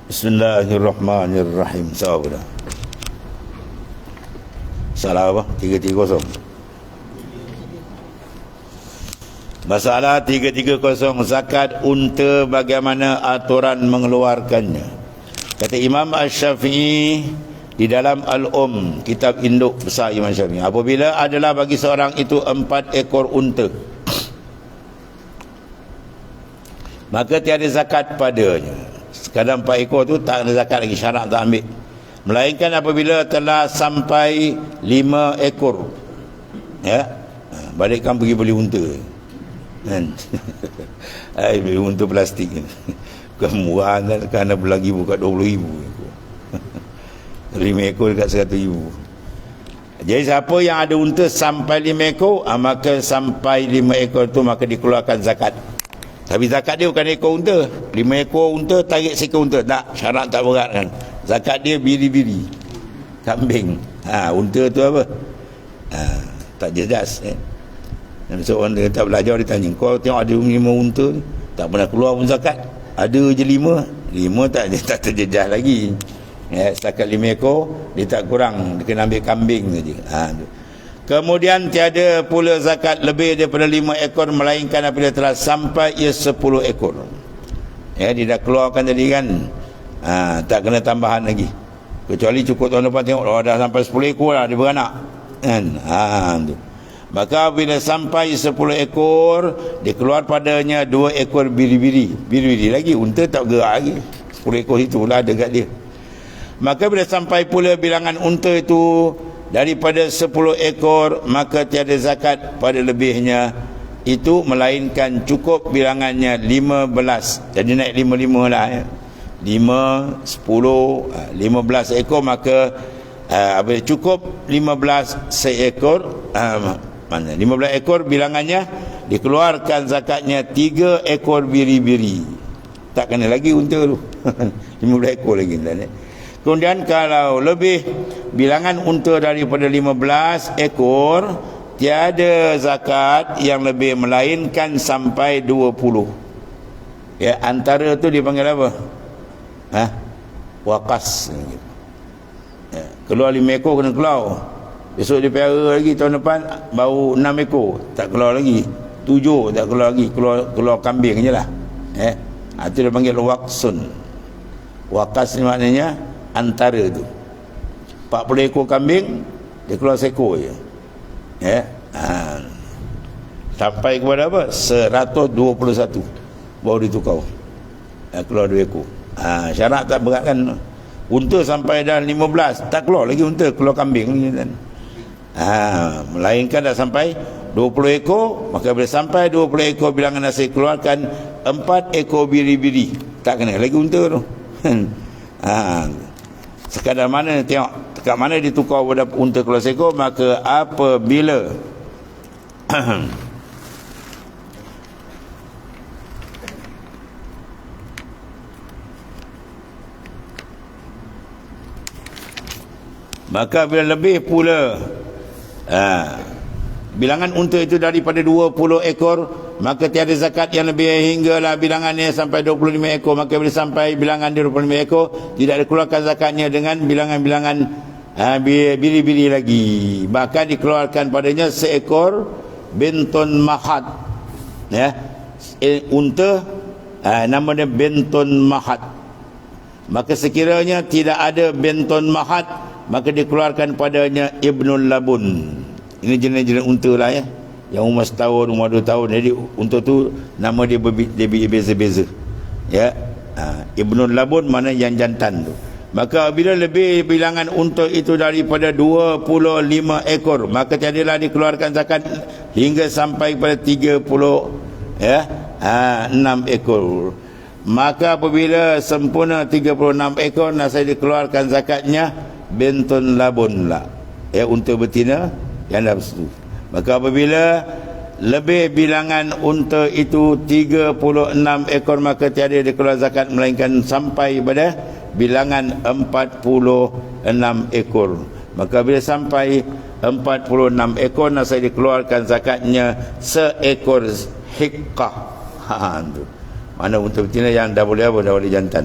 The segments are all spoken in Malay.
Bismillahirrahmanirrahim. Sahabat. Salah apa? 330. Masalah 330, zakat unta, bagaimana aturan mengeluarkannya? Kata Imam Asy-Syafi'i di dalam Al-Um, kitab induk besar Imam Syafi'i, apabila adalah bagi seorang itu 4 ekor unta, maka tiada zakat padanya. Sekadar 4 ekor tu tak ada zakat lagi, syarak tak ambil. Melainkan apabila telah sampai 5 ekor, ya, balikkan pergi beli unta kan. Beli unta plastik kan. Bukan murah kan, ada lagi buka 20,000 ekor. 5 ekor dekat 100,000. Jadi siapa yang ada unta sampai 5 ekor, maka sampai 5 ekor tu maka dikeluarkan zakat. Tapi zakat dia bukan ekor unta. 5 ekor unta tarik seekor unta, tak, syarat tak berat kan. Zakat dia biri-biri kambing. Unta tu apa? Tak jelas Dan seorang dia tak belajar, dia tanya, kau tengok ada 5 unta ni, tak pernah keluar pun zakat. Ada je 5 tak, dia tak terjejas lagi. Setakat 5 ekor dia tak kurang, dia kena ambil kambing saja. Kemudian tiada pula zakat lebih daripada 5 ekor, melainkan apabila telah sampai ia 10 ekor. Dia dah keluarkan tadi kan. Tak kena tambahan lagi. Kecuali cukup tahun depan tengok, dah sampai 10 ekor lah dia beranak kan. Maka bila sampai 10 ekor, dikeluar padanya 2 ekor biri-biri. Biri-biri lagi, unta tak gerak lagi. 10 ekor itulah dekat dia. Maka bila sampai pula bilangan unta itu daripada 10 ekor, maka tiada zakat pada lebihnya itu, melainkan cukup bilangannya 15. Jadi naik 5 lah, 5, 10, 15 ekor, maka cukup 15 seekor, 15 ekor bilangannya, dikeluarkan zakatnya 3 ekor biri-biri. Tak kena lagi unta tu. 15 ekor lagi tak. Kemudian kalau lebih bilangan unta daripada 15 ekor, tiada zakat yang lebih, melainkan sampai 20. Antara tu dipanggil apa? Wakas. Keluar 5 ekor kena keluar. Besok dia pelihara lagi, tahun depan baru 6 ekor, tak keluar lagi. 7 tak keluar lagi, keluar kambing je lah. Itu dia panggil waksun. Wakas ni maknanya antara tu. 40 ekor kambing, dia keluar seekor je. Sampai kepada apa? 121 baru ditukar. Keluar 2 ekor. Syarat tak berat kan. Unta sampai dah 15, tak keluar lagi unta, keluar kambing lagi kan. Melainkan dah sampai 20 ekor, maka bila sampai 20 ekor bilangan nasi, keluarkan 4 ekor biri-biri. Tak kena lagi unta tu. Sekadar mana tengok dekat mana ditukar pada unta keluar seekor, maka apabila maka bila lebih pula bilangan unta itu daripada 20 ekor, maka tiada zakat yang lebih hinggalah bilangannya sampai 25 ekor. Maka bila sampai bilangan dia 25 ekor, tidak dikeluarkan zakatnya dengan bilangan-bilangan biri-biri lagi. Bahkan dikeluarkan padanya seekor bintun mahat. Unta nama dia bintun mahat. Maka sekiranya tidak ada bintun mahat, maka dikeluarkan padanya ibnul labun. Ini jenis-jenis unta lah yang umur setahun, umur 2 tahun. Jadi unta tu nama dia berbeza-beza. Ibnul labun mana yang jantan tu. Maka bila lebih bilangan unta itu daripada 25 ekor, maka tiadalah dikeluarkan zakat hingga sampai pada 36 ekor. Maka apabila sempurna 36 ekor, nasai dikeluarkan zakatnya bintun labun lah, unta betina yang dah bersetu. Maka apabila lebih bilangan unta itu 36 ekor, maka tiada dikeluarkan zakat, melainkan sampai pada bilangan 46 ekor. Maka bila sampai 46 ekor, nasai dikeluarkan zakatnya seekor hiqqah. Mana unta betina yang dah boleh apa, dah boleh jantan.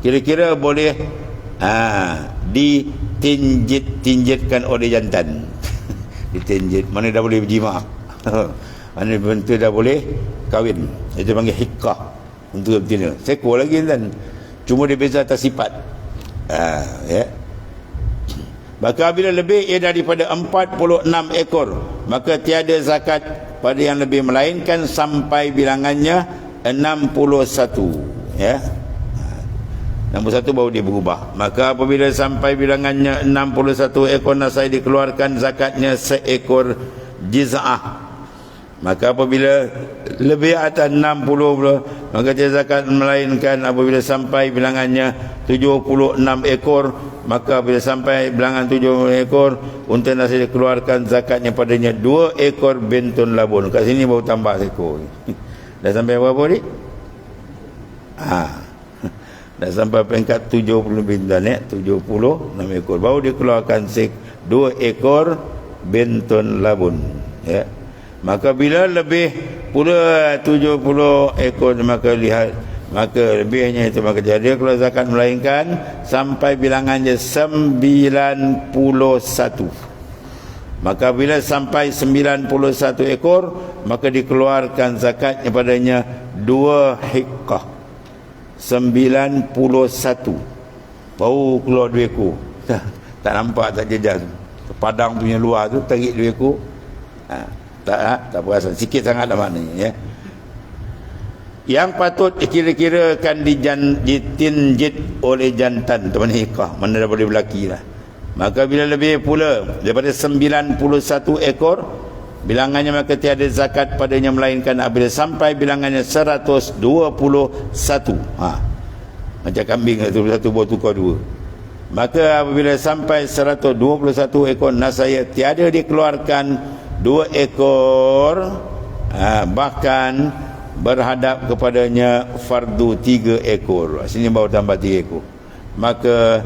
kira-kira boleh ditinjitkan oleh jantan. Ditinjit, mana dah boleh berjima. Mana bentuk dah boleh kahwin. Itu panggil hikkah untuk betina. Seekor lagi kan. Cuma dia beza atas sifat. Ya. Maka bila lebih ia daripada 46 ekor, maka tiada zakat pada yang lebih, melainkan sampai bilangannya 61. Ya. 61 baru dia berubah. Maka apabila sampai bilangannya 61 ekor nasai, dikeluarkan zakatnya seekor jiz'ah. Maka apabila lebih atas 60, maka dia zakat, melainkan apabila sampai bilangannya 76 ekor. Maka bila sampai bilangan 70 ekor, unta nasi dikeluarkan zakatnya padanya 2 ekor bintun labun. Kat sini baru tambah seekor. Dah sampai berapa ni? Dah sampai peringkat 70 bintun, 76 ekor. Baru dikeluarkan 2 ekor bintun labun. Ya. Maka bila lebih pula 70 ekor, maka lebihnya itu, maka jadi kalau zakat, melainkan sampai bilangannya 91. Maka bila sampai 91 ekor, maka dikeluarkan zakatnya padanya 2 hikkah. 91 baru keluar 2 ekor. Tak nampak, tak jejas. Padang punya luar tu tarik 2 ekor. Tak perasan, sikit sangatlah maknanya, ya. Yang patut kira-kirakan ditinjit oleh jantan, teman hikah, mana dah boleh berlaki lah. Maka bila lebih pula daripada 91 ekor bilangannya, maka tiada zakat padanya, melainkan apabila sampai bilangannya 121. Macam kambing tu, satu buah tukar 2. Maka apabila sampai 121 ekor nasaya, tiada dikeluarkan 2 ekor, bahkan berhadap kepadanya fardu 3 ekor. Sini baru tambah 3 ekor. Maka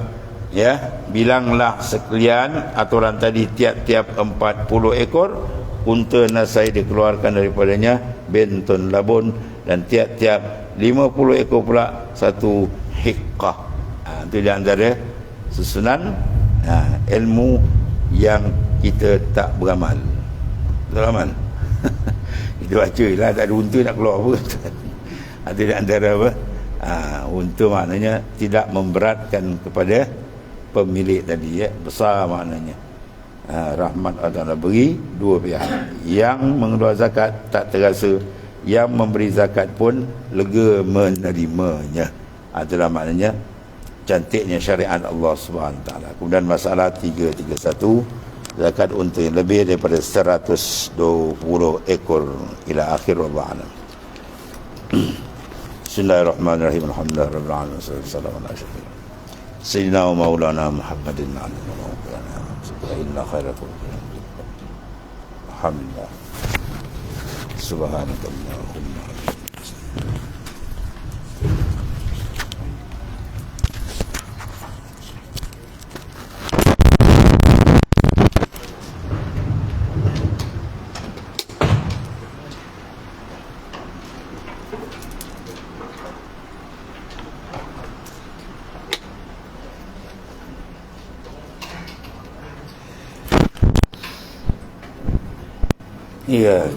ya, bilanglah sekalian aturan tadi, tiap-tiap 40 ekor unta nasai dikeluarkan daripadanya bintun labun, dan tiap-tiap 50 ekor pula 1 hikkah. Itu di antara susunan ilmu yang kita tak beramal. Beramal. Itu baca lah, tak ada unta nak keluar apa. Ada di antara apa? Unta maknanya tidak memberatkan kepada pemilik tadi, ya. Besar maknanya. Rahmat Allah beri dua pihak. Yang mengeluar zakat tak terasa, yang memberi zakat pun lega menerimanya. Itulah maknanya cantiknya syariat Allah Subhanahu Taala. Kemudian masalah 331, zakat unta yang lebih daripada 120 ekor ila akhir, wallahu a'lam. Bismillahirrahmanirrahim. Alhamdulillahirabbil alamin. Sallallahu alaihi wasallam. Sayyidina wa maulana Muhammadin alaihi wa sallam. Inna khairakum. Alhamdulillah. Subhanakallahumma. Iya.